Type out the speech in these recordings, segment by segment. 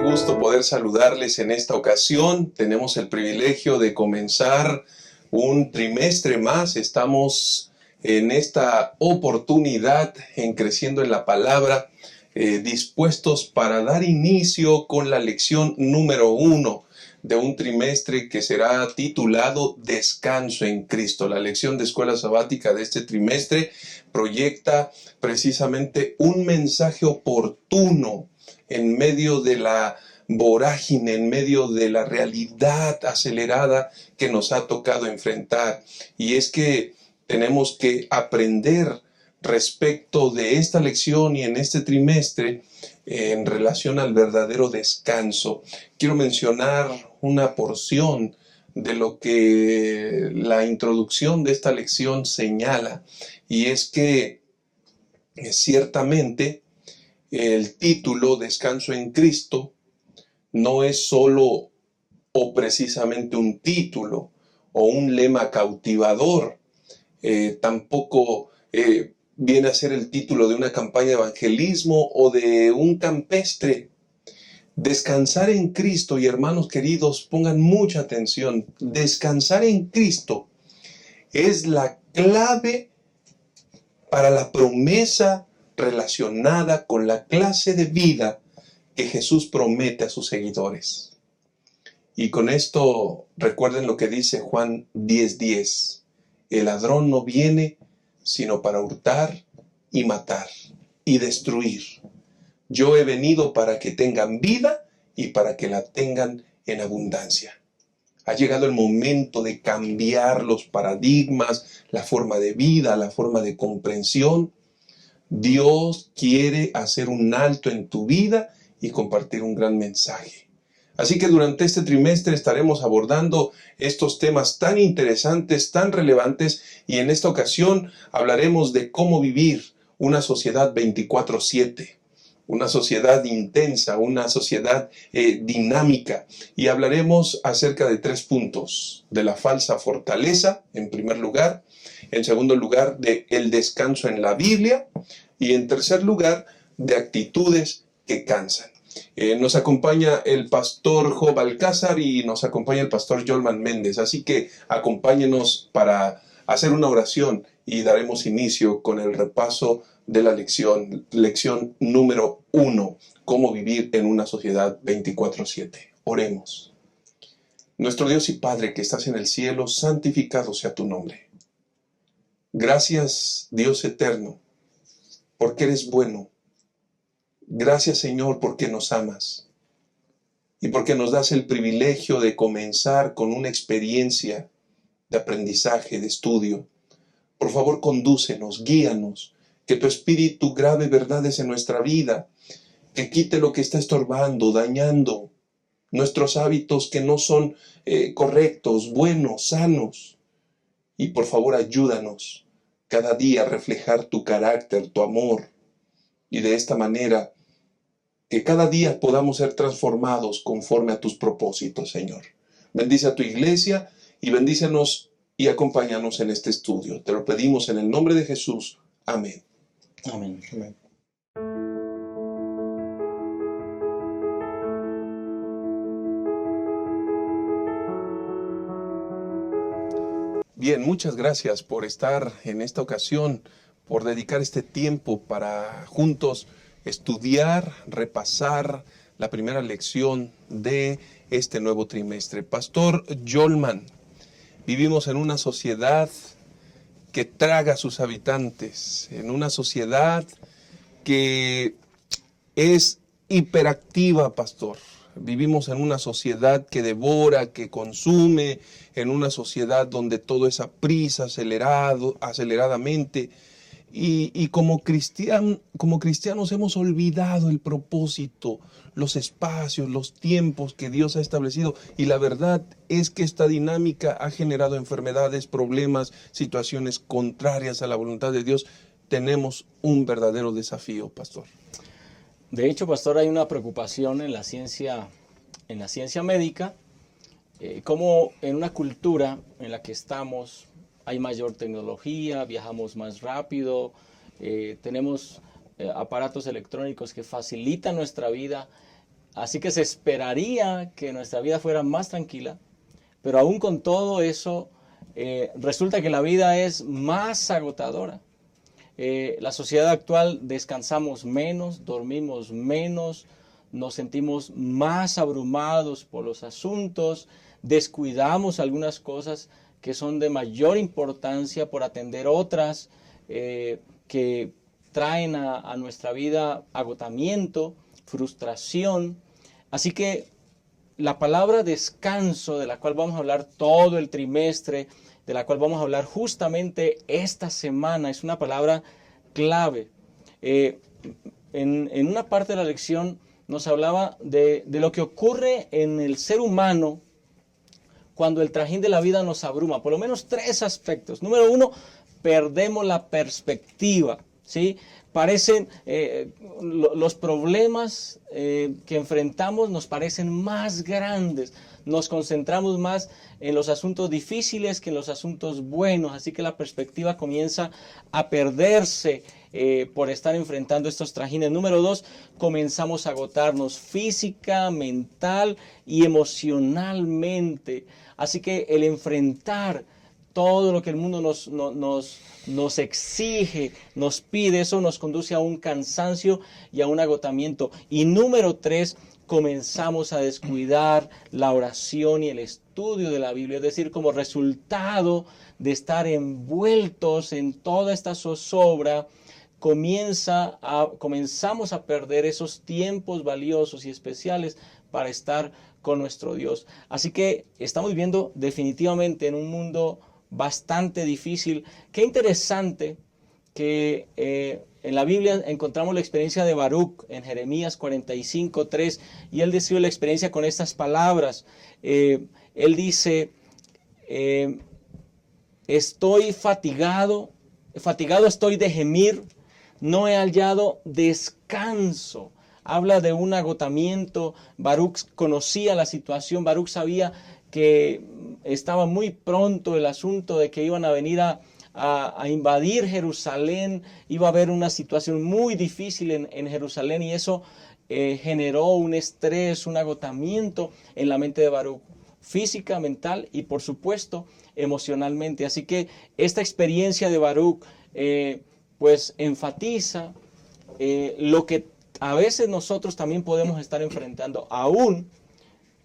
gusto poder saludarles en esta ocasión. Tenemos el privilegio de comenzar un trimestre más. Estamos en esta oportunidad en Creciendo en la Palabra, dispuestos para dar inicio con la lección número 1 de un trimestre que será titulado Descanso en Cristo. La lección de escuela sabática de este trimestre proyecta precisamente un mensaje oportuno en medio de la vorágine, en medio de la realidad acelerada que nos ha tocado enfrentar. Y es que tenemos que aprender respecto de esta lección y en este trimestre en relación al verdadero descanso. Quiero mencionar una porción de lo que la introducción de esta lección señala, y es que ciertamente el título Descanso en Cristo no es solo o precisamente un título o un lema cautivador, tampoco viene a ser el título de una campaña de evangelismo o de un campestre. Descansar en Cristo, y hermanos queridos, pongan mucha atención, descansar en Cristo es la clave para la promesa relacionada con la clase de vida que Jesús promete a sus seguidores. Y con esto recuerden lo que dice Juan 10:10. El ladrón no viene sino para hurtar y matar y destruir. Yo he venido para que tengan vida y para que la tengan en abundancia. Ha llegado el momento de cambiar los paradigmas, la forma de vida, la forma de comprensión. Dios quiere hacer un alto en tu vida y compartir un gran mensaje. Así que durante este trimestre estaremos abordando estos temas tan interesantes, tan relevantes, y en esta ocasión hablaremos de cómo vivir una sociedad 24/7, una sociedad intensa, una sociedad dinámica, y hablaremos acerca de 3 puntos: de la falsa fortaleza, en primer lugar; en segundo lugar, de el descanso en la Biblia; y en tercer lugar, de actitudes que cansan. Nos acompaña el pastor Job Alcázar y nos acompaña el pastor Jolman Méndez, así que acompáñenos para hacer una oración y daremos inicio con el repaso de la lección número 1, cómo vivir en una sociedad 24/7. Oremos. Nuestro Dios y Padre que estás en el cielo, santificado sea tu nombre. Gracias, Dios eterno, porque eres bueno. Gracias, Señor, porque nos amas y porque nos das el privilegio de comenzar con una experiencia de aprendizaje, de estudio. Por favor, condúcenos, guíanos, que tu Espíritu grabe verdades en nuestra vida, que quite lo que está estorbando, dañando nuestros hábitos que no son correctos, buenos, sanos. Y por favor, ayúdanos cada día a reflejar tu carácter, tu amor, y de esta manera que cada día podamos ser transformados conforme a tus propósitos, Señor. Bendice a tu iglesia y bendícenos y acompáñanos en este estudio. Te lo pedimos en el nombre de Jesús. Amén. Amén. Amén. Bien, muchas gracias por estar en esta ocasión, por dedicar este tiempo para juntos estudiar, repasar la primera lección de este nuevo trimestre. Pastor Jolman, vivimos en una sociedad que traga a sus habitantes, en una sociedad que es hiperactiva, pastor. Vivimos en una sociedad que devora, que consume, en una sociedad donde todo es a prisa, aceleradamente. Y como cristianos hemos olvidado el propósito, los espacios, los tiempos que Dios ha establecido. Y la verdad es que esta dinámica ha generado enfermedades, problemas, situaciones contrarias a la voluntad de Dios. Tenemos un verdadero desafío, pastor. De hecho, pastor, hay una preocupación en la ciencia médica, como en una cultura en la que estamos hay mayor tecnología, viajamos más rápido, tenemos aparatos electrónicos que facilitan nuestra vida Así que se esperaría que nuestra vida fuera más tranquila, pero aún con todo eso, resulta que la vida es más agotadora. La sociedad actual descansamos menos, dormimos menos, nos sentimos más abrumados por los asuntos, descuidamos algunas cosas que son de mayor importancia por atender otras que traen a nuestra vida agotamiento, frustración. Así que la palabra descanso, de la cual vamos a hablar todo el trimestre, de la cual vamos a hablar justamente esta semana, es una palabra clave. En una parte de la lección nos hablaba de lo que ocurre en el ser humano cuando el trajín de la vida nos abruma. Por lo menos 3 aspectos. Número 1, perdemos la perspectiva, ¿sí? Parecen, los problemas que enfrentamos nos parecen más grandes. Nos concentramos más en los asuntos difíciles que en los asuntos buenos. Así que la perspectiva comienza a perderse por estar enfrentando estos trajines. Número 2, comenzamos a agotarnos física, mental y emocionalmente. Así que el enfrentar todo lo que el mundo nos exige, nos pide, eso nos conduce a un cansancio y a un agotamiento. Y número 3, comenzamos a descuidar la oración y el estudio de la Biblia. Es decir, como resultado de estar envueltos en toda esta zozobra, comenzamos a perder esos tiempos valiosos y especiales para estar con nuestro Dios. Así que estamos viviendo definitivamente en un mundo bastante difícil. Qué interesante que en la Biblia encontramos la experiencia de Baruc en Jeremías 45:3, y él describe la experiencia con estas palabras. Él dice, estoy fatigado estoy de gemir, no he hallado descanso. Habla de un agotamiento. Baruc conocía la situación, Baruc sabía que estaba muy pronto el asunto de que iban a venir a invadir Jerusalén, iba a haber una situación muy difícil en Jerusalén, y eso generó un estrés, un agotamiento en la mente de Baruc, física, mental y por supuesto emocionalmente. Así que esta experiencia de Baruc pues enfatiza lo que a veces nosotros también podemos estar enfrentando, aún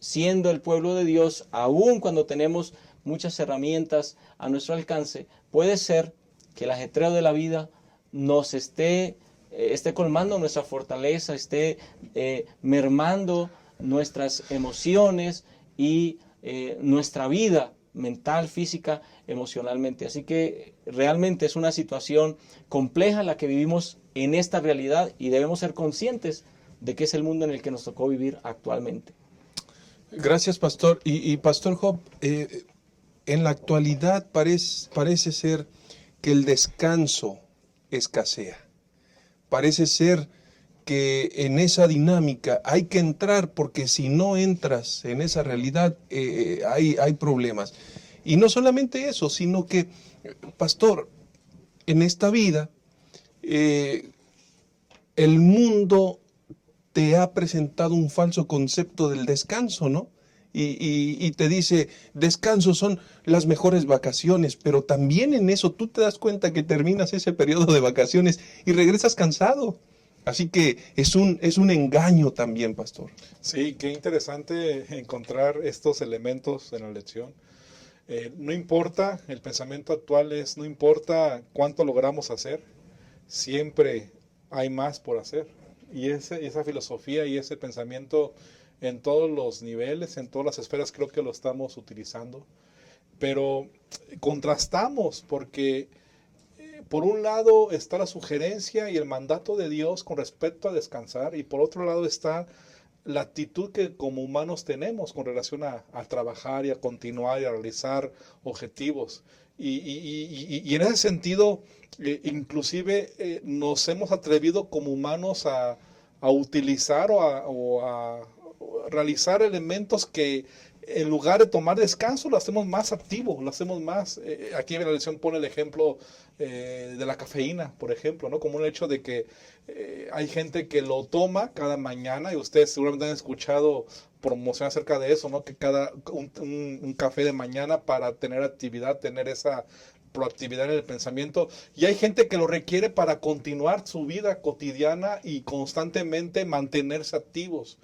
siendo el pueblo de Dios, aún cuando tenemos muchas herramientas a nuestro alcance. Puede ser que el ajetreo de la vida nos esté colmando nuestra fortaleza, esté mermando nuestras emociones y nuestra vida mental, física, emocionalmente. Así que realmente es una situación compleja la que vivimos en esta realidad, y debemos ser conscientes de que es el mundo en el que nos tocó vivir actualmente. Gracias, pastor. Y pastor Job, en la actualidad parece ser que el descanso escasea. Parece ser que en esa dinámica hay que entrar, porque si no entras en esa realidad hay problemas. Y no solamente eso, sino que, pastor, en esta vida el mundo te ha presentado un falso concepto del descanso, ¿no? Y te dice, descanso son las mejores vacaciones, pero también en eso tú te das cuenta que terminas ese periodo de vacaciones y regresas cansado. Así que es un engaño también, pastor. Sí, qué interesante encontrar estos elementos en la lección. No importa, el pensamiento actual es, no importa cuánto logramos hacer, siempre hay más por hacer. Y esa filosofía y ese pensamiento en todos los niveles, en todas las esferas, creo que lo estamos utilizando. Pero contrastamos, porque por un lado está la sugerencia y el mandato de Dios con respecto a descansar, y por otro lado está la actitud que como humanos tenemos con relación a trabajar y a continuar y a realizar objetivos. Y en ese sentido, inclusive nos hemos atrevido como humanos a utilizar o a realizar elementos que en lugar de tomar descanso, lo hacemos más activo, lo hacemos más. Aquí en la lección pone el ejemplo de la cafeína, por ejemplo, ¿no? Como un hecho de que hay gente que lo toma cada mañana, y ustedes seguramente han escuchado promoción acerca de eso, ¿no? Que un café de mañana para tener actividad, tener esa proactividad en el pensamiento, y hay gente que lo requiere para continuar su vida cotidiana y constantemente mantenerse activos.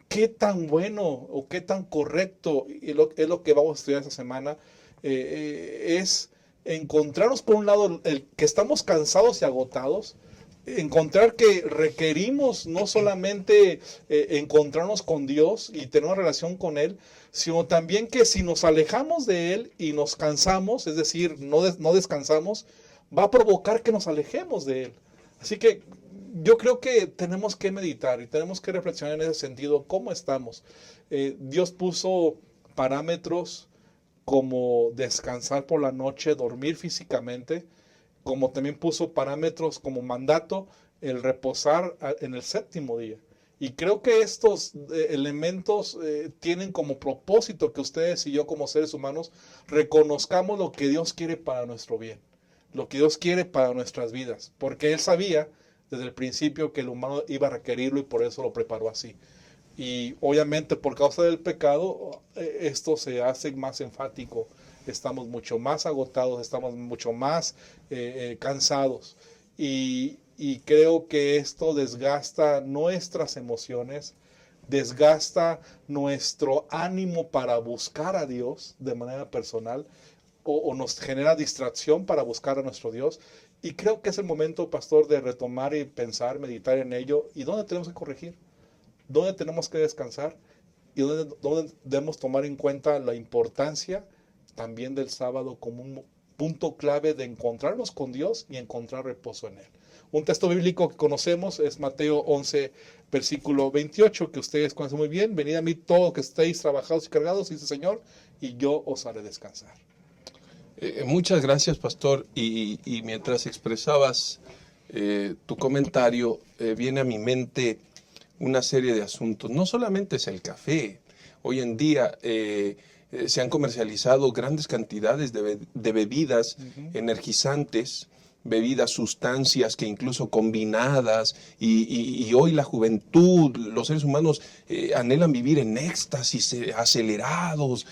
¿Qué tan bueno o qué tan correcto es lo que vamos a estudiar esta semana? Es encontrarnos, por un lado, el que estamos cansados y agotados, encontrar que requerimos no solamente encontrarnos con Dios y tener una relación con Él, sino también que si nos alejamos de Él y nos cansamos, es decir, no descansamos, va a provocar que nos alejemos de Él. Así que yo creo que tenemos que meditar y tenemos que reflexionar en ese sentido, cómo estamos. Dios puso parámetros como descansar por la noche, dormir físicamente, como también puso parámetros como mandato el reposar en el séptimo día. Y creo que estos elementos tienen como propósito que ustedes y yo como seres humanos reconozcamos lo que Dios quiere para nuestro bien, lo que Dios quiere para nuestras vidas, porque Él sabía desde el principio que el humano iba a requerirlo y por eso lo preparó así. Y obviamente por causa del pecado esto se hace más enfático. Estamos mucho más agotados, estamos mucho más cansados. Y creo que esto desgasta nuestras emociones, desgasta nuestro ánimo para buscar a Dios de manera personal, o nos genera distracción para buscar a nuestro Dios. Y creo que es el momento, pastor, de retomar y pensar, meditar en ello. ¿Y dónde tenemos que corregir? ¿Dónde tenemos que descansar? ¿Y dónde debemos tomar en cuenta la importancia también del sábado como un punto clave de encontrarnos con Dios y encontrar reposo en Él? Un texto bíblico que conocemos es Mateo 11, versículo 28, que ustedes conocen muy bien. Venid a mí todos que estéis trabajados y cargados, dice el Señor, y yo os haré descansar. Muchas gracias, pastor. Y mientras expresabas tu comentario, viene a mi mente una serie de asuntos. No solamente es el café. Hoy en día se han comercializado grandes cantidades de bebidas energizantes, bebidas, sustancias que incluso combinadas, y hoy la juventud, los seres humanos anhelan vivir en éxtasis, acelerados,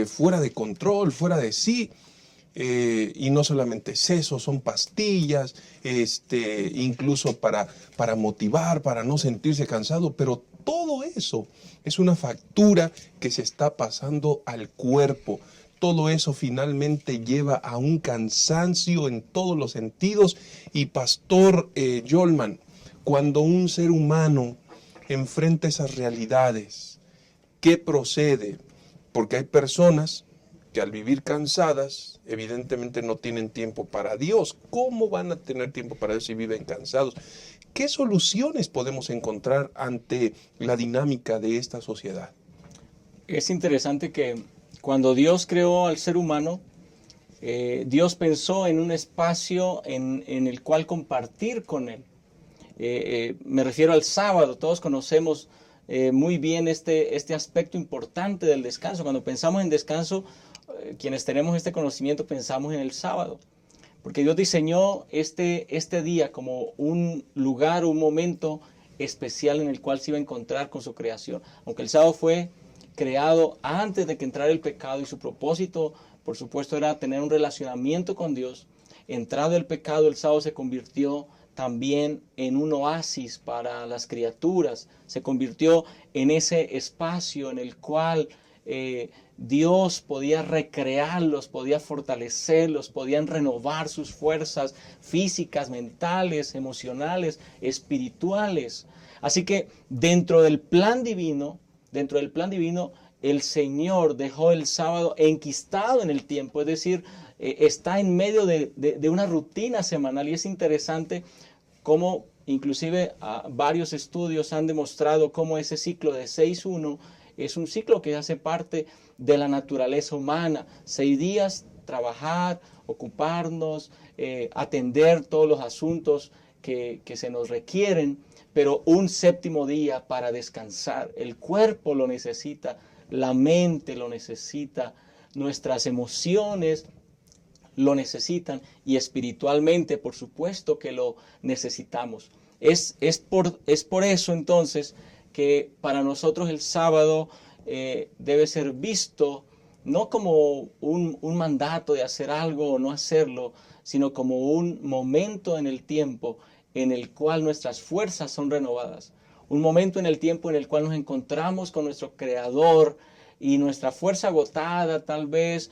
fuera de control, fuera de sí. Y no solamente es eso, son pastillas, incluso para motivar, para no sentirse cansado, pero todo eso es una factura que se está pasando al cuerpo. Todo eso finalmente lleva a un cansancio en todos los sentidos. Y pastor Yolman, cuando un ser humano enfrenta esas realidades, ¿qué procede? Porque hay personas que al vivir cansadas, evidentemente no tienen tiempo para Dios. ¿Cómo van a tener tiempo para Dios si viven cansados? ¿Qué soluciones podemos encontrar ante la dinámica de esta sociedad? Es interesante que cuando Dios creó al ser humano, Dios pensó en un espacio en el cual compartir con Él. Me refiero al sábado. Todos conocemos muy bien este aspecto importante del descanso. Cuando pensamos en descanso, quienes tenemos este conocimiento pensamos en el sábado, porque Dios diseñó este día como un lugar, un momento especial en el cual se iba a encontrar con su creación. Aunque el sábado fue creado antes de que entrara el pecado y su propósito, por supuesto, era tener un relacionamiento con Dios, entrado el pecado, el sábado se convirtió también en un oasis para las criaturas, se convirtió en ese espacio en el cual Dios podía recrearlos, podía fortalecerlos, podían renovar sus fuerzas físicas, mentales, emocionales, espirituales. Así que dentro del plan divino, el Señor dejó el sábado enquistado en el tiempo, es decir, está en medio de una rutina semanal. Y es interesante cómo inclusive varios estudios han demostrado cómo ese ciclo de 6-1 es un ciclo que hace parte de la naturaleza humana. 6 días, trabajar, ocuparnos, atender todos los asuntos que se nos requieren, pero un 7º día para descansar. El cuerpo lo necesita, la mente lo necesita, nuestras emociones lo necesitan y espiritualmente, por supuesto que lo necesitamos. Es por eso entonces que para nosotros el sábado debe ser visto no como un mandato de hacer algo o no hacerlo, sino como un momento en el tiempo en el cual nuestras fuerzas son renovadas. Un momento en el tiempo en el cual nos encontramos con nuestro Creador y nuestra fuerza agotada, tal vez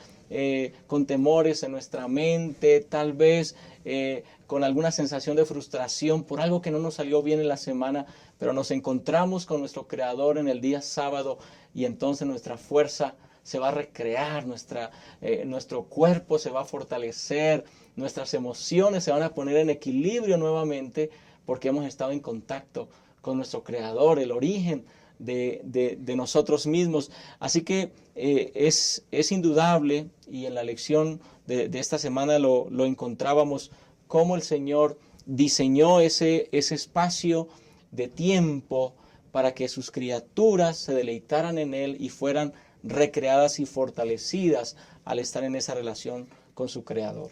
con temores en nuestra mente, tal vez con alguna sensación de frustración por algo que no nos salió bien en la semana, pero nos encontramos con nuestro Creador en el día sábado y entonces nuestra fuerza se va a recrear, nuestro cuerpo se va a fortalecer, nuestras emociones se van a poner en equilibrio nuevamente porque hemos estado en contacto con nuestro Creador, el origen de nosotros mismos. Así que es indudable, y en la lección de esta semana lo encontrábamos, cómo el Señor diseñó ese espacio de tiempo para que sus criaturas se deleitaran en Él y fueran recreadas y fortalecidas al estar en esa relación con su Creador.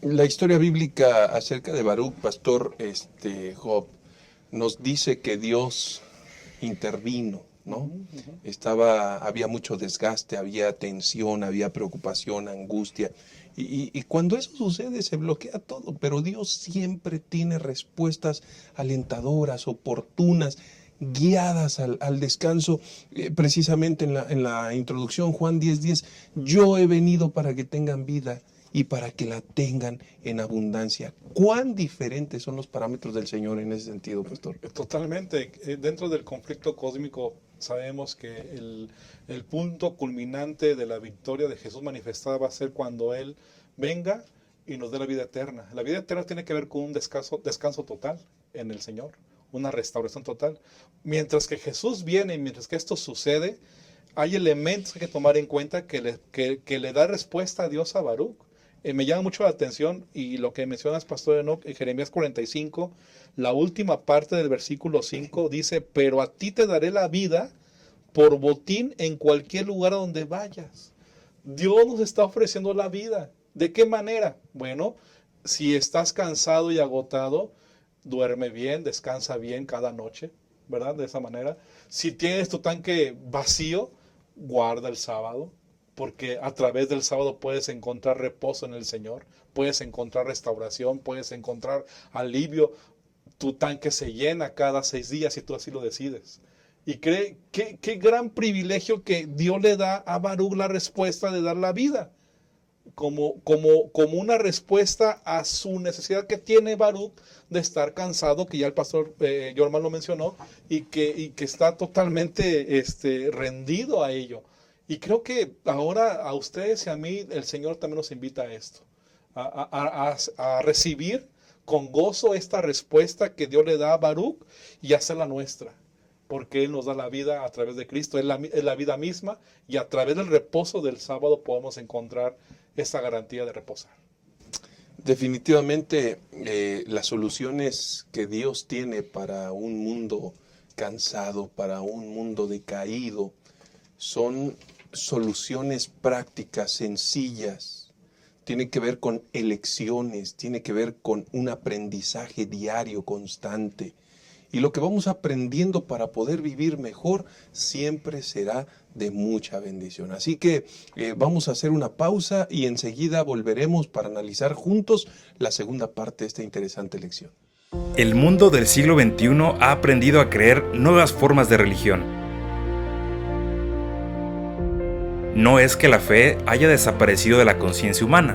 La historia bíblica acerca de Baruch, pastor Job, nos dice que Dios intervino, ¿no? Había mucho desgaste, había tensión, había preocupación, angustia. Y cuando eso sucede se bloquea todo, pero Dios siempre tiene respuestas alentadoras, oportunas, guiadas al descanso. Precisamente en la introducción, Juan 10:10, yo he venido para que tengan vida y para que la tengan en abundancia. ¿Cuán diferentes son los parámetros del Señor en ese sentido, pastor? Totalmente. Dentro del conflicto cósmico sabemos que el punto culminante de la victoria de Jesús manifestada va a ser cuando Él venga y nos dé la vida eterna. La vida eterna tiene que ver con un descanso total en el Señor, una restauración total. Mientras que Jesús viene y mientras que esto sucede, hay elementos que hay que tomar en cuenta que le da respuesta a Dios a Baruch. Me llama mucho la atención y lo que mencionas, pastor Enoch, en Jeremías 45, la última parte del versículo 5 dice, pero a ti te daré la vida por botín en cualquier lugar a donde vayas. Dios nos está ofreciendo la vida. ¿De qué manera? Bueno, si estás cansado y agotado, duerme bien, descansa bien cada noche, ¿verdad? De esa manera. Si tienes tu tanque vacío, guarda el sábado, porque a través del sábado puedes encontrar reposo en el Señor, puedes encontrar restauración, puedes encontrar alivio. Tu tanque se llena cada 6 días si tú así lo decides. Y qué gran privilegio que Dios le da a Baruch la respuesta de dar la vida. Como una respuesta a su necesidad que tiene Baruch de estar cansado, que ya el pastor Jorman lo mencionó, y que está totalmente rendido a ello. Y creo que ahora a ustedes y a mí el Señor también nos invita a esto, a recibir con gozo esta respuesta que Dios le da a Baruch y hacerla nuestra, porque Él nos da la vida a través de Cristo, es la vida misma, y a través del reposo del sábado podemos encontrar esa garantía de reposar. Definitivamente las soluciones que Dios tiene para un mundo cansado, para un mundo decaído, son soluciones prácticas, sencillas. Tiene que ver con elecciones, tiene que ver con un aprendizaje diario, constante. Y lo que vamos aprendiendo para poder vivir mejor siempre será de mucha bendición. Así que vamos a hacer una pausa y enseguida volveremos para analizar juntos la segunda parte de esta interesante lección. El mundo del siglo XXI ha aprendido a creer nuevas formas de religión. No es que la fe haya desaparecido de la conciencia humana,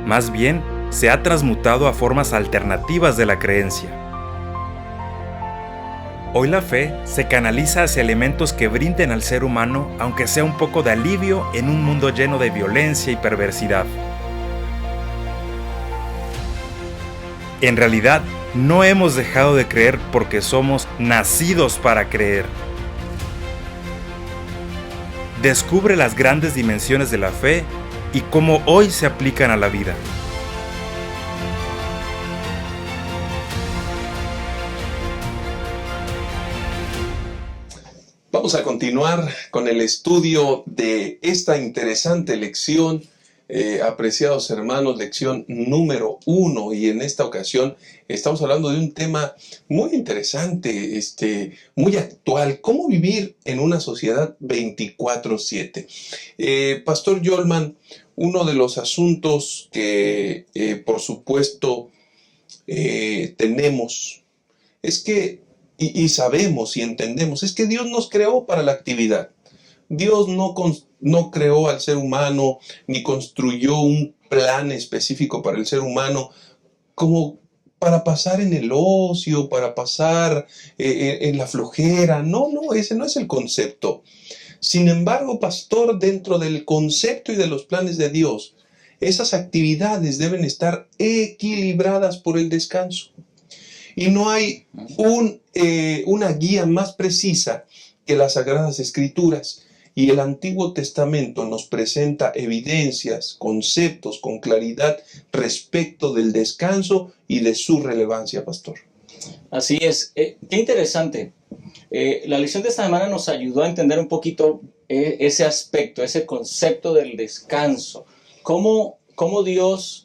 más bien se ha transmutado a formas alternativas de la creencia. Hoy la fe se canaliza hacia elementos que brinden al ser humano, aunque sea un poco de alivio en un mundo lleno de violencia y perversidad. En realidad, no hemos dejado de creer porque somos nacidos para creer. Descubre las grandes dimensiones de la fe y cómo hoy se aplican a la vida. Vamos a continuar con el estudio de esta interesante lección, apreciados hermanos, lección número 1, y en esta ocasión estamos hablando de un tema muy interesante, muy actual: cómo vivir en una sociedad 24/7. Pastor Yolman, uno de los asuntos que por supuesto tenemos es que y sabemos y entendemos, es que Dios nos creó para la actividad. Dios no creó al ser humano, ni construyó un plan específico para el ser humano como para pasar en el ocio, para pasar en la flojera. No, ese no es el concepto. Sin embargo, pastor, dentro del concepto y de los planes de Dios, esas actividades deben estar equilibradas por el descanso. Y no hay una guía más precisa que las Sagradas Escrituras. Y el Antiguo Testamento nos presenta evidencias, conceptos con claridad respecto del descanso y de su relevancia, pastor. Así es. Qué interesante. La lección de esta semana nos ayudó a entender un poquito ese aspecto, ese concepto del descanso. Cómo Dios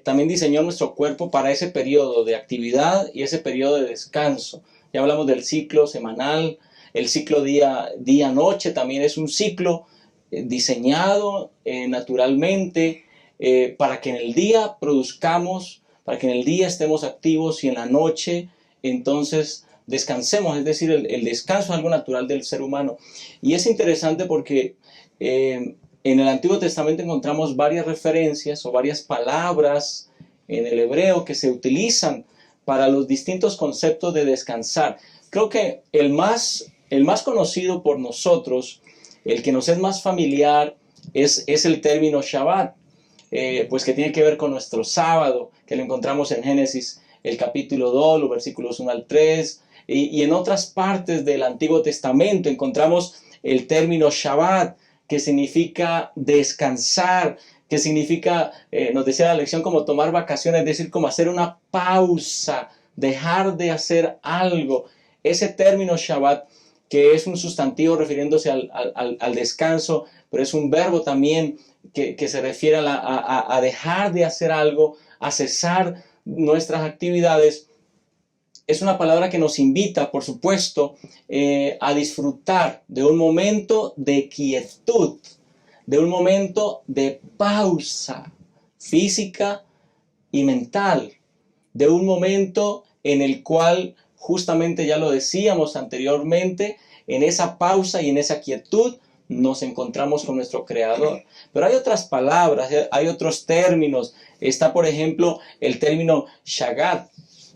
también diseñó nuestro cuerpo para ese periodo de actividad y ese periodo de descanso. Ya hablamos del ciclo semanal, el ciclo día-noche también es un ciclo diseñado naturalmente para que en el día produzcamos, para que en el día estemos activos y en la noche entonces descansemos. Es decir, el descanso es algo natural del ser humano. Y es interesante porque en el Antiguo Testamento encontramos varias referencias o varias palabras en el hebreo que se utilizan para los distintos conceptos de descansar. Creo que el más conocido por nosotros, el que nos es más familiar, es el término Shabbat, pues que tiene que ver con nuestro sábado, que lo encontramos en Génesis, el capítulo 2, los versículos 1 al 3, y en otras partes del Antiguo Testamento encontramos el término Shabbat, que significa descansar, que significa, nos decía la lección, como tomar vacaciones, es decir, como hacer una pausa, dejar de hacer algo. Ese término Shabbat, que es un sustantivo refiriéndose al descanso, pero es un verbo también que se refiere a dejar de hacer algo, a cesar nuestras actividades. Es una palabra que nos invita, por supuesto, a disfrutar de un momento de quietud, de un momento de pausa física y mental, de un momento en el cual, justamente ya lo decíamos anteriormente, en esa pausa y en esa quietud nos encontramos con nuestro Creador. Pero hay otras palabras, hay otros términos. Está, por ejemplo, el término Shagat,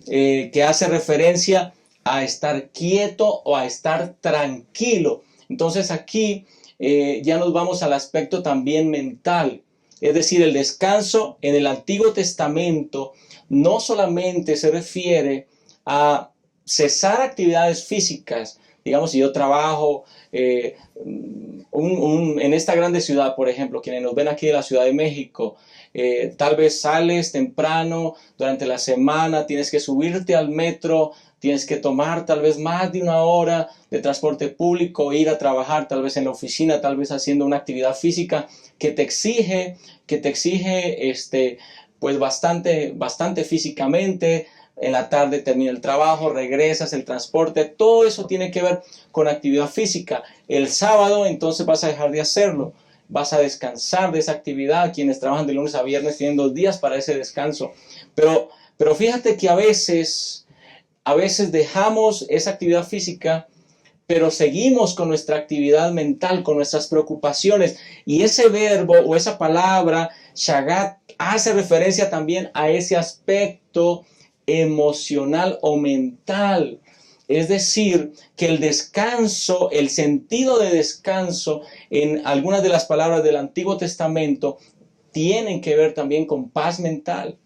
que hace referencia a estar quieto o a estar tranquilo. Entonces aquí ya nos vamos al aspecto también mental. Es decir, el descanso en el Antiguo Testamento no solamente se refiere a cesar actividades físicas. Digamos, si yo trabajo en esta grande ciudad, por ejemplo, quienes nos ven aquí de la Ciudad de México, tal vez sales temprano durante la semana, tienes que subirte al metro, tienes que tomar tal vez más de una hora de transporte público, ir a trabajar tal vez en la oficina, tal vez haciendo una actividad física que te exige pues bastante físicamente. En la tarde termina el trabajo, regresas, el transporte, todo eso tiene que ver con actividad física. El sábado entonces vas a dejar de hacerlo, vas a descansar de esa actividad. Quienes trabajan de lunes a viernes tienen 2 días para ese descanso. Pero fíjate que a veces dejamos esa actividad física, pero seguimos con nuestra actividad mental, con nuestras preocupaciones. Y ese verbo o esa palabra, shagat, hace referencia también a ese aspecto emocional o mental. Es decir, que el descanso, el sentido de descanso en algunas de las palabras del Antiguo Testamento tienen que ver también con paz mental,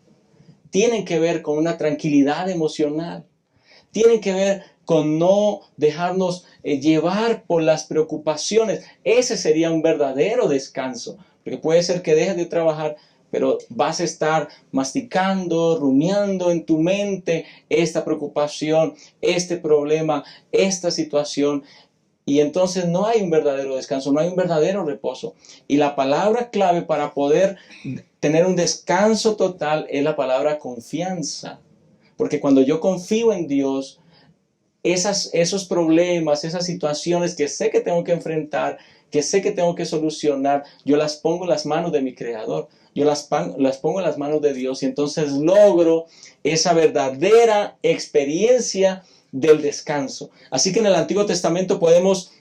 tienen que ver con una tranquilidad emocional, tienen que ver con no dejarnos llevar por las preocupaciones. Ese sería un verdadero descanso, porque puede ser que dejes de trabajar, pero vas a estar masticando, rumiando en tu mente esta preocupación, este problema, esta situación. Y entonces no hay un verdadero descanso, no hay un verdadero reposo. Y la palabra clave para poder tener un descanso total es la palabra confianza. Porque cuando yo confío en Dios, esos problemas, esas situaciones que sé que tengo que enfrentar, que sé que tengo que solucionar, yo las pongo en las manos de mi Creador. Yo las pongo en las manos de Dios y entonces logro esa verdadera experiencia del descanso. Así que en el Antiguo Testamento podemos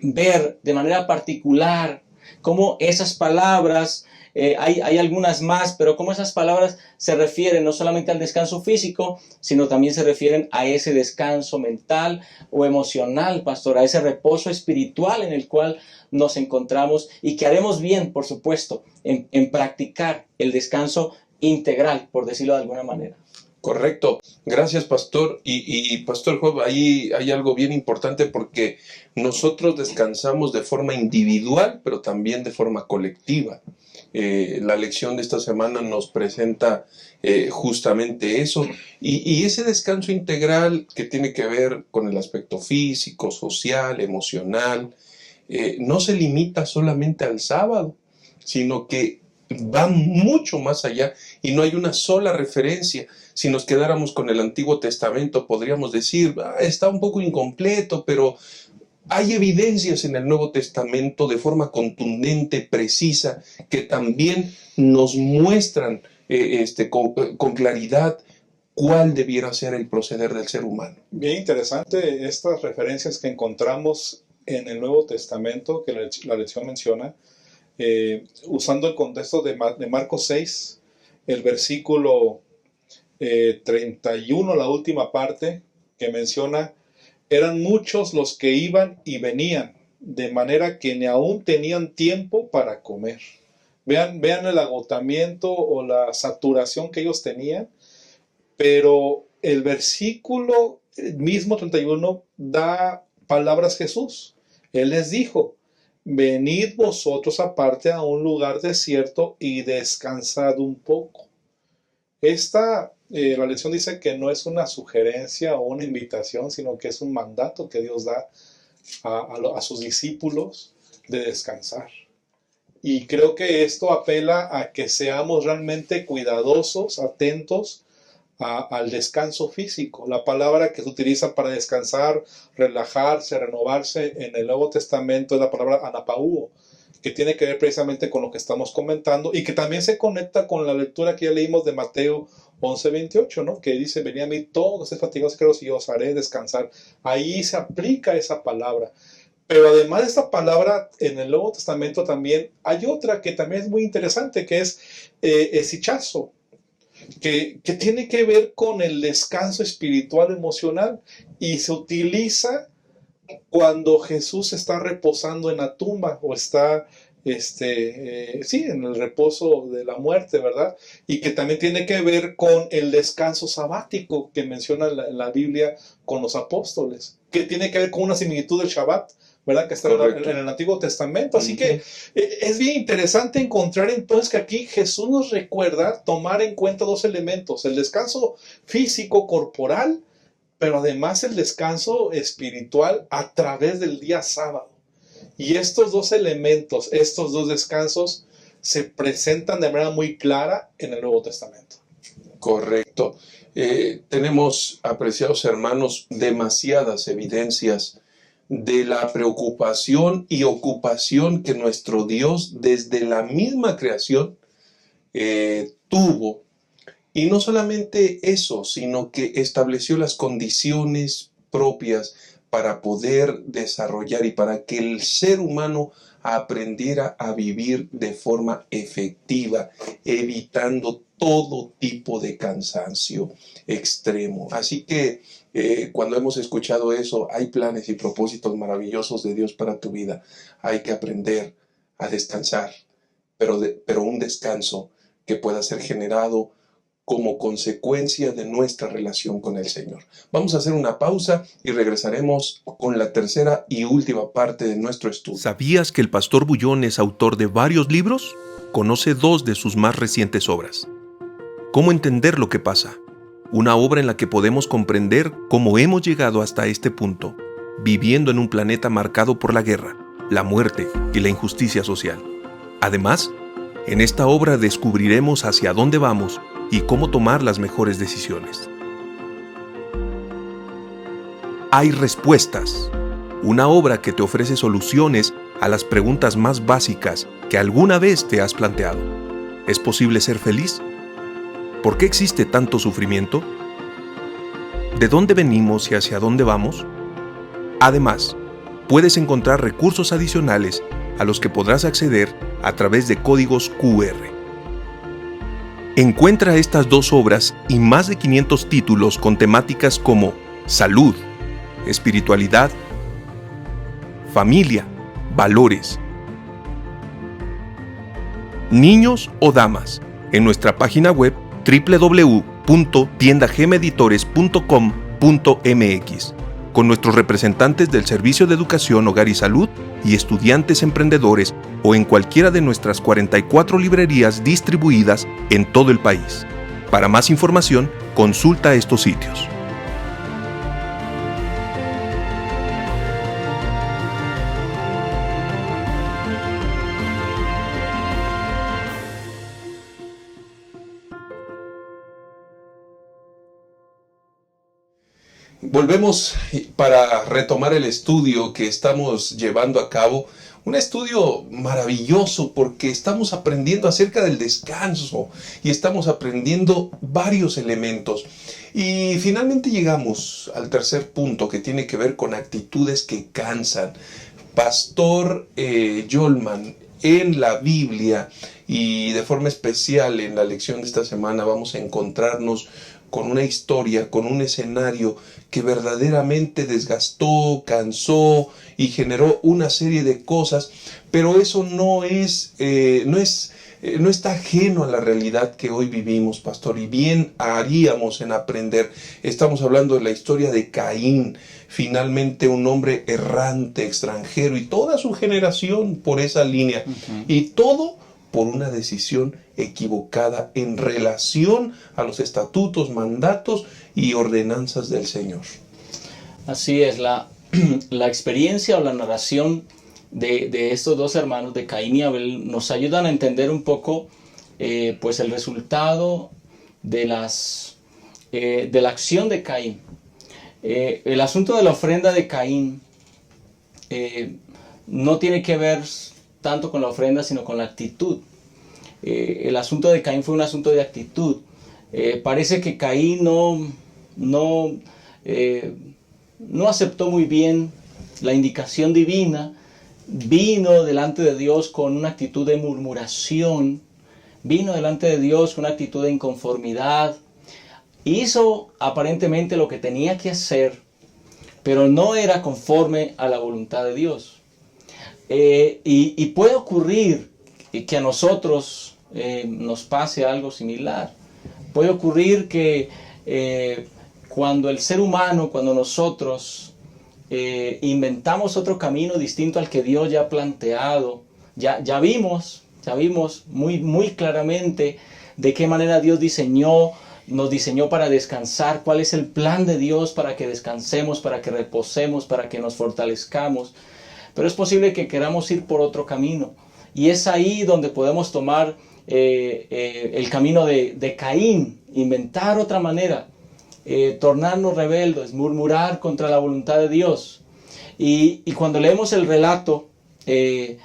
ver de manera particular cómo esas palabras, hay algunas más, pero cómo esas palabras se refieren no solamente al descanso físico, sino también se refieren a ese descanso mental o emocional, pastor, a ese reposo espiritual en el cual nos encontramos y que haremos bien, por supuesto, en practicar el descanso integral, por decirlo de alguna manera. Correcto. Gracias, pastor. Y pastor Job, ahí hay algo bien importante porque nosotros descansamos de forma individual, pero también de forma colectiva. La lección de esta semana nos presenta justamente eso. Y ese descanso integral que tiene que ver con el aspecto físico, social, emocional, no se limita solamente al sábado, sino que va mucho más allá y no hay una sola referencia. Si nos quedáramos con el Antiguo Testamento, podríamos decir, está un poco incompleto, pero hay evidencias en el Nuevo Testamento de forma contundente, precisa, que también nos muestran con claridad cuál debiera ser el proceder del ser humano. Bien interesante estas referencias que encontramos en el Nuevo Testamento, que la lección menciona, usando el contexto de Marcos 6, el versículo 31, la última parte, que menciona, eran muchos los que iban y venían, de manera que ni aún tenían tiempo para comer. Vean el agotamiento o la saturación que ellos tenían, pero el versículo mismo 31 da palabras Jesús. Él les dijo, venid vosotros aparte a un lugar desierto y descansad un poco. La lección dice que no es una sugerencia o una invitación, sino que es un mandato que Dios da a sus discípulos de descansar. Y creo que esto apela a que seamos realmente cuidadosos, atentos al descanso físico. La palabra que se utiliza para descansar, relajarse, renovarse en el Nuevo Testamento es la palabra anapauo, que tiene que ver precisamente con lo que estamos comentando y que también se conecta con la lectura que ya leímos de Mateo 11:28, ¿no? Que dice, venid a mí todos los fatigados y cargados y yo os haré descansar. Ahí se aplica esa palabra. Pero además de esta palabra, en el Nuevo Testamento también hay otra que también es muy interesante, que es esichazo, que tiene que ver con el descanso espiritual emocional y se utiliza cuando Jesús está reposando en la tumba o está en el reposo de la muerte, ¿verdad? Y que también tiene que ver con el descanso sabático que menciona la Biblia con los apóstoles, que tiene que ver con una similitud del Shabbat, ¿verdad? Que está en el Antiguo Testamento. Así que es bien interesante encontrar entonces que aquí Jesús nos recuerda tomar en cuenta dos elementos, el descanso físico, corporal, pero además el descanso espiritual a través del día sábado. Y estos dos elementos, estos dos descansos, se presentan de manera muy clara en el Nuevo Testamento. Correcto. Tenemos, apreciados hermanos, demasiadas evidencias de la preocupación y ocupación que nuestro Dios desde la misma creación tuvo. Y no solamente eso, sino que estableció las condiciones propias para poder desarrollar y para que el ser humano aprendiera a vivir de forma efectiva, evitando todo tipo de cansancio extremo. Así que cuando hemos escuchado eso, hay planes y propósitos maravillosos de Dios para tu vida. Hay que aprender a descansar, pero un descanso que pueda ser generado como consecuencia de nuestra relación con el Señor. Vamos a hacer una pausa y regresaremos con la tercera y última parte de nuestro estudio. ¿Sabías que el pastor Bullón es autor de varios libros? Conoce dos de sus más recientes obras. ¿Cómo entender lo que pasa? Una obra en la que podemos comprender cómo hemos llegado hasta este punto. viviendo en un planeta marcado por la guerra, la muerte y la injusticia social. Además, en esta obra descubriremos hacia dónde vamos y cómo tomar las mejores decisiones. Hay respuestas, una obra que te ofrece soluciones a las preguntas más básicas que alguna vez te has planteado. ¿Es posible ser feliz? ¿Por qué existe tanto sufrimiento? ¿De dónde venimos y hacia dónde vamos? Además, puedes encontrar recursos adicionales a los que podrás acceder a través de códigos QR. Encuentra estas 2 obras y más de 500 títulos con temáticas como salud, espiritualidad, familia, valores, niños o damas en nuestra página web www.tiendagemeditores.com.mx con nuestros representantes del Servicio de Educación, Hogar y Salud y estudiantes emprendedores o en cualquiera de nuestras 44 librerías distribuidas en todo el país. Para más información, consulta estos sitios. Volvemos para retomar el estudio que estamos llevando a cabo. Un estudio maravilloso porque estamos aprendiendo acerca del descanso y estamos aprendiendo varios elementos. Y finalmente llegamos al tercer punto que tiene que ver con actitudes que cansan. Pastor Yolman, en la Biblia y de forma especial en la lección de esta semana vamos a encontrarnos con una historia, con un escenario que verdaderamente desgastó, cansó y generó una serie de cosas, pero eso no está ajeno a la realidad que hoy vivimos, pastor, y bien haríamos en aprender. Estamos hablando de la historia de Caín, finalmente un hombre errante, extranjero, y toda su generación por esa línea, y todo por una decisión equivocada en relación a los estatutos, mandatos y ordenanzas del Señor. Así es, la experiencia o la narración de estos 2 hermanos, de Caín y Abel, nos ayudan a entender un poco pues el resultado de la acción de Caín. El asunto de la ofrenda de Caín no tiene que ver tanto con la ofrenda, sino con la actitud. El asunto de Caín fue un asunto de actitud. Parece que Caín no aceptó muy bien la indicación divina, vino delante de Dios con una actitud de murmuración, vino delante de Dios con una actitud de inconformidad, hizo aparentemente lo que tenía que hacer, pero no era conforme a la voluntad de Dios. Y puede ocurrir que a nosotros nos pase algo similar. Puede ocurrir que cuando el ser humano, cuando nosotros inventamos otro camino distinto al que Dios ya ha planteado, ya vimos muy claramente de qué manera Dios nos diseñó para descansar, cuál es el plan de Dios para que descansemos, para que reposemos, para que nos fortalezcamos. Pero es posible que queramos ir por otro camino. Y es ahí donde podemos tomar el camino de Caín, inventar otra manera, tornarnos rebeldes, murmurar contra la voluntad de Dios. Y cuando leemos el relato de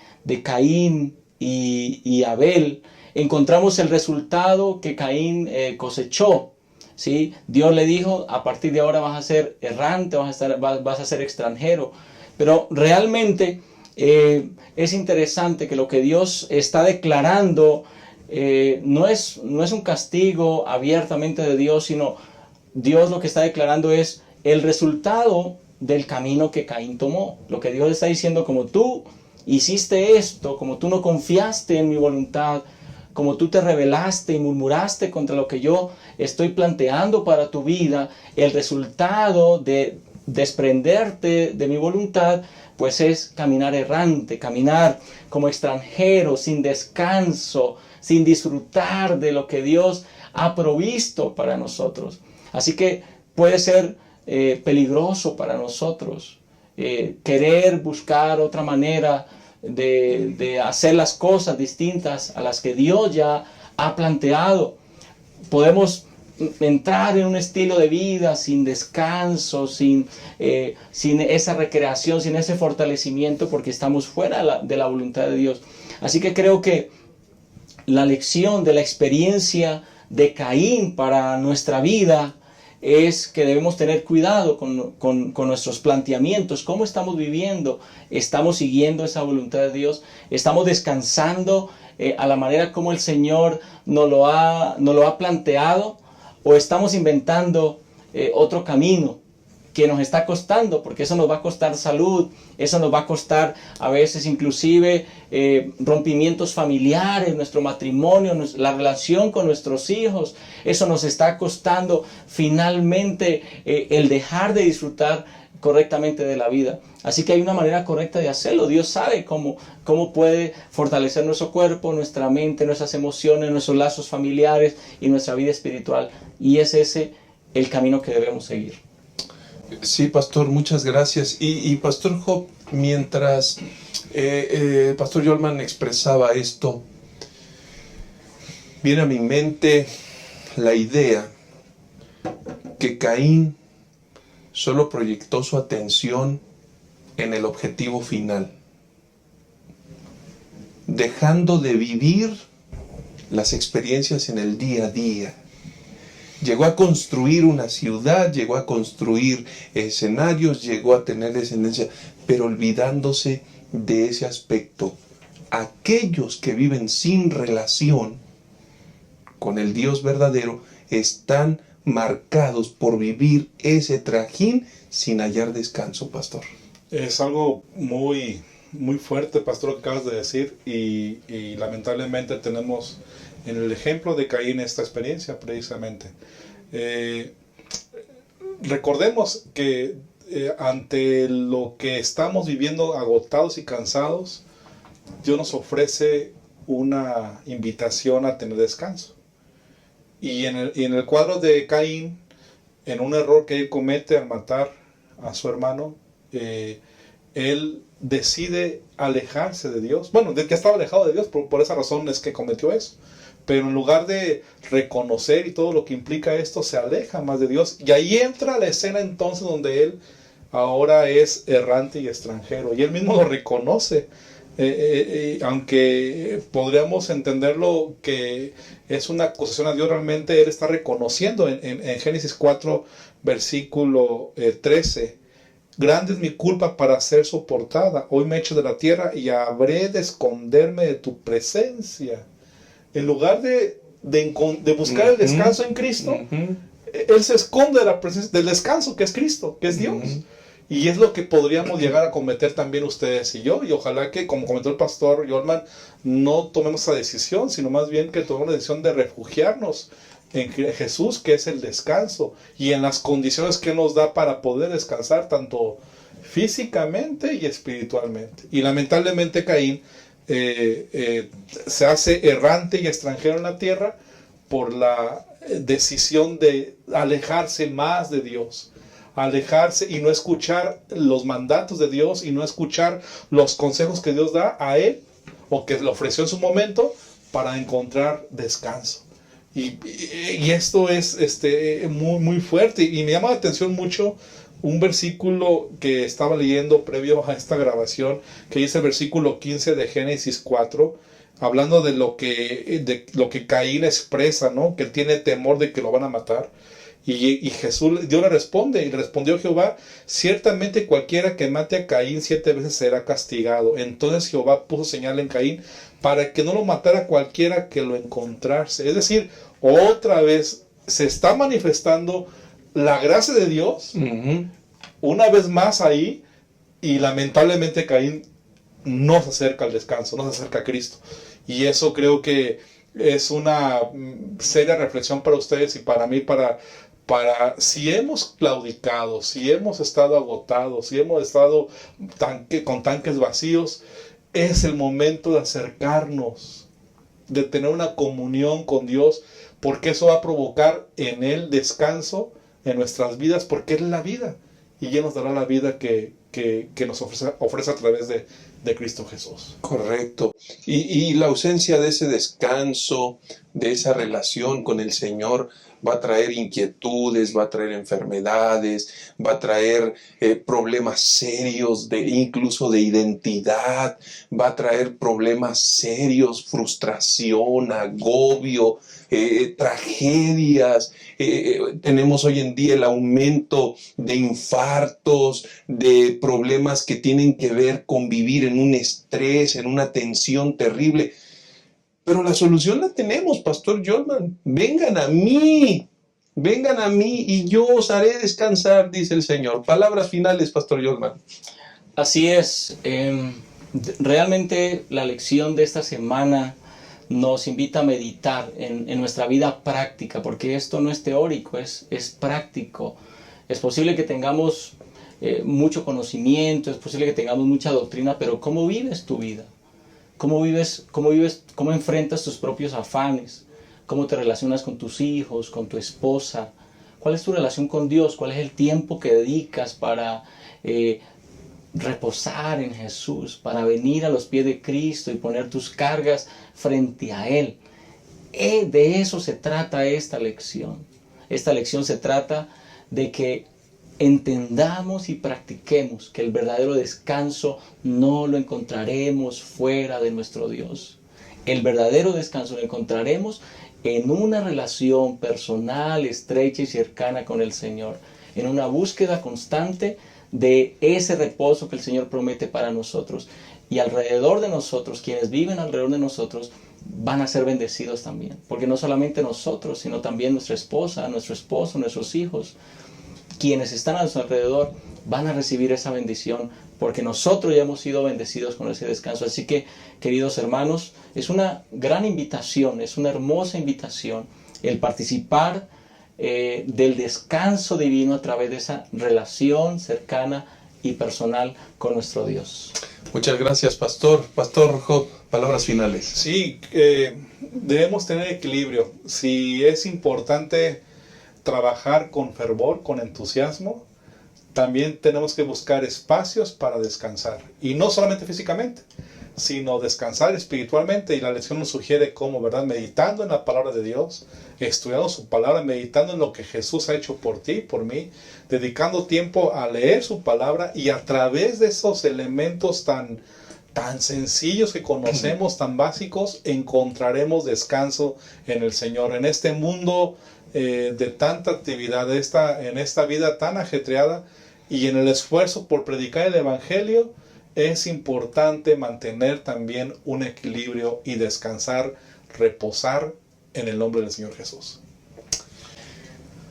Caín y Abel, encontramos el resultado que Caín cosechó. ¿Sí? Dios le dijo, a partir de ahora vas a ser errante, vas a ser extranjero. Pero realmente es interesante que lo que Dios está declarando no es un castigo abiertamente de Dios, sino Dios lo que está declarando es el resultado del camino que Caín tomó. Lo que Dios está diciendo, como tú hiciste esto, como tú no confiaste en mi voluntad, como tú te rebelaste y murmuraste contra lo que yo estoy planteando para tu vida, el resultado de desprenderte de mi voluntad, pues es caminar errante, caminar como extranjero, sin descanso, sin disfrutar de lo que Dios ha provisto para nosotros. Así que puede ser peligroso para nosotros querer buscar otra manera de hacer las cosas distintas a las que Dios ya ha planteado. Podemos entrar en un estilo de vida sin descanso, sin esa recreación, sin ese fortalecimiento, porque estamos fuera de la voluntad de Dios. Así que creo que la lección de la experiencia de Caín para nuestra vida es que debemos tener cuidado con nuestros planteamientos. ¿Cómo estamos viviendo? ¿Estamos siguiendo esa voluntad de Dios? ¿Estamos descansando a la manera como el Señor nos lo ha planteado? ¿O estamos inventando otro camino que nos está costando? Porque eso nos va a costar salud, eso nos va a costar a veces inclusive rompimientos familiares, nuestro matrimonio, la relación con nuestros hijos. Eso nos está costando finalmente el dejar de disfrutar correctamente de la vida. Así que hay una manera correcta de hacerlo. Dios sabe cómo puede fortalecer nuestro cuerpo, nuestra mente, nuestras emociones, nuestros lazos familiares y nuestra vida espiritual. Y es ese el camino que debemos seguir. Sí, pastor, muchas gracias. Y pastor Job, mientras pastor Yolman expresaba esto, viene a mi mente la idea que Caín solo proyectó su atención en el objetivo final, dejando de vivir las experiencias en el día a día. Llegó a construir una ciudad, llegó a construir escenarios, llegó a tener descendencia, pero olvidándose de ese aspecto. Aquellos que viven sin relación con el Dios verdadero están marcados por vivir ese trajín sin hallar descanso, pastor. Es algo muy, muy fuerte, pastor, lo que acabas de decir, y lamentablemente tenemos en el ejemplo de Caín esta experiencia precisamente. Recordemos que ante lo que estamos viviendo agotados y cansados, Dios nos ofrece una invitación a tener descanso. Y en el cuadro de Caín, en un error que él comete al matar a su hermano, él decide alejarse de Dios. Bueno, de que estaba alejado de Dios, por esa razón es que cometió eso. Pero en lugar de reconocer y todo lo que implica esto, se aleja más de Dios. Y ahí entra la escena entonces donde él ahora es errante y extranjero. Y él mismo lo reconoce. Aunque podríamos entenderlo que es una acusación a Dios, realmente él está reconociendo en Génesis 4, versículo 13. Grande es mi culpa para ser soportada. Hoy me echo de la tierra y habré de esconderme de tu presencia. En lugar de buscar el descanso en Cristo, él se esconde de la presencia, del descanso que es Cristo, que es Dios. Y es lo que podríamos llegar a cometer también ustedes y yo. Y ojalá que, como comentó el pastor Yolman, no tomemos esa decisión, sino más bien que tomemos la decisión de refugiarnos en Jesús, que es el descanso, y en las condiciones que nos da para poder descansar, tanto físicamente y espiritualmente. Y lamentablemente Caín se hace errante y extranjero en la tierra por la decisión de alejarse más de Dios. Alejarse y no escuchar los mandatos de Dios y no escuchar los consejos que Dios da a él o que le ofreció en su momento para encontrar descanso. Y esto es muy, muy fuerte, y me llama la atención mucho un versículo que estaba leyendo previo a esta grabación, que dice el versículo 15 de Génesis 4, hablando de lo que Caín expresa, ¿no? Que él tiene temor de que lo van a matar. Y Dios le responde, y respondió Jehová: ciertamente cualquiera que mate a Caín 7 veces será castigado. Entonces Jehová puso señal en Caín para que no lo matara cualquiera que lo encontrase. Es decir, otra vez se está manifestando la gracia de Dios, una vez más ahí, y lamentablemente Caín no se acerca al descanso, no se acerca a Cristo. Y eso creo que es una seria reflexión para ustedes y para mí, para si hemos claudicado, si hemos estado agotados, si hemos estado con tanques vacíos, es el momento de acercarnos, de tener una comunión con Dios, porque eso va a provocar en Él descanso en nuestras vidas, porque Él es la vida, y Él nos dará la vida que que nos ofrece a través de Cristo Jesús. Correcto. Y la ausencia de ese descanso, de esa relación con el Señor, va a traer inquietudes, va a traer enfermedades, va a traer problemas serios, incluso de identidad, va a traer problemas serios, frustración, agobio, tragedias. Tenemos hoy en día el aumento de infartos, de problemas que tienen que ver con vivir en un estrés, en una tensión terrible. Pero la solución la tenemos, Pastor Jolman. Vengan a mí y yo os haré descansar, dice el Señor. Palabras finales, Pastor Jolman. Así es. Realmente la lección de esta semana nos invita a meditar en nuestra vida práctica, porque esto no es teórico, es práctico. Es posible que tengamos mucho conocimiento, es posible que tengamos mucha doctrina, pero ¿cómo vives tu vida? ¿Cómo enfrentas tus propios afanes? ¿Cómo te relacionas con tus hijos, con tu esposa? ¿Cuál es tu relación con Dios? ¿Cuál es el tiempo que dedicas para reposar en Jesús, para venir a los pies de Cristo y poner tus cargas frente a Él? De eso se trata esta lección. Esta lección se trata de que entendamos y practiquemos que el verdadero descanso no lo encontraremos fuera de nuestro Dios. El verdadero descanso lo encontraremos en una relación personal, estrecha y cercana con el Señor, en una búsqueda constante de ese reposo que el Señor promete para nosotros. Y alrededor de nosotros, quienes viven alrededor de nosotros, van a ser bendecidos también. Porque no solamente nosotros, sino también nuestra esposa, nuestro esposo, nuestros hijos, quienes están a nuestro alrededor, van a recibir esa bendición, porque nosotros ya hemos sido bendecidos con ese descanso. Así que, queridos hermanos, es una gran invitación, es una hermosa invitación el participar del descanso divino a través de esa relación cercana y personal con nuestro Dios. Muchas gracias, Pastor. Pastor Job, palabras finales. Sí, debemos tener equilibrio. Si es importante trabajar con fervor, con entusiasmo, también tenemos que buscar espacios para descansar. Y no solamente físicamente, sino descansar espiritualmente. Y la lección nos sugiere cómo, ¿verdad? Meditando en la palabra de Dios, estudiando su palabra, meditando en lo que Jesús ha hecho por ti, por mí, dedicando tiempo a leer su palabra, y a través de esos elementos tan sencillos que conocemos, tan básicos, encontraremos descanso en el Señor. En este mundo de tanta actividad, en esta vida tan ajetreada, y en el esfuerzo por predicar el Evangelio, es importante mantener también un equilibrio y descansar, reposar en el nombre del Señor Jesús.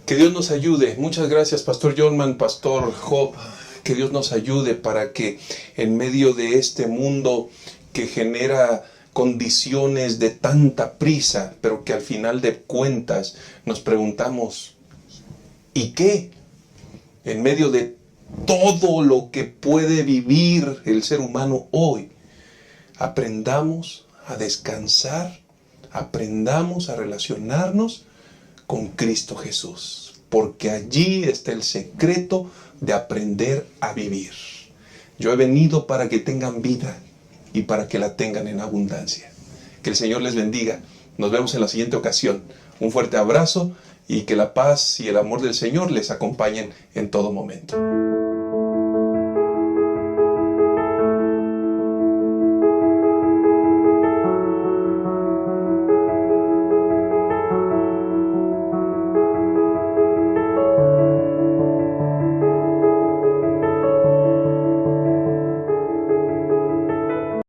Que Dios nos ayude. Muchas gracias, Pastor Jolman, Pastor Job. Que Dios nos ayude para que en medio de este mundo que genera condiciones de tanta prisa, pero que al final de cuentas nos preguntamos, ¿y qué? En medio de todo lo que puede vivir el ser humano hoy, aprendamos a descansar, aprendamos a relacionarnos con Cristo Jesús, porque allí está el secreto de aprender a vivir. Yo he venido para que tengan vida y para que la tengan en abundancia. Que el Señor les bendiga. Nos vemos en la siguiente ocasión. Un fuerte abrazo y que la paz y el amor del Señor les acompañen en todo momento.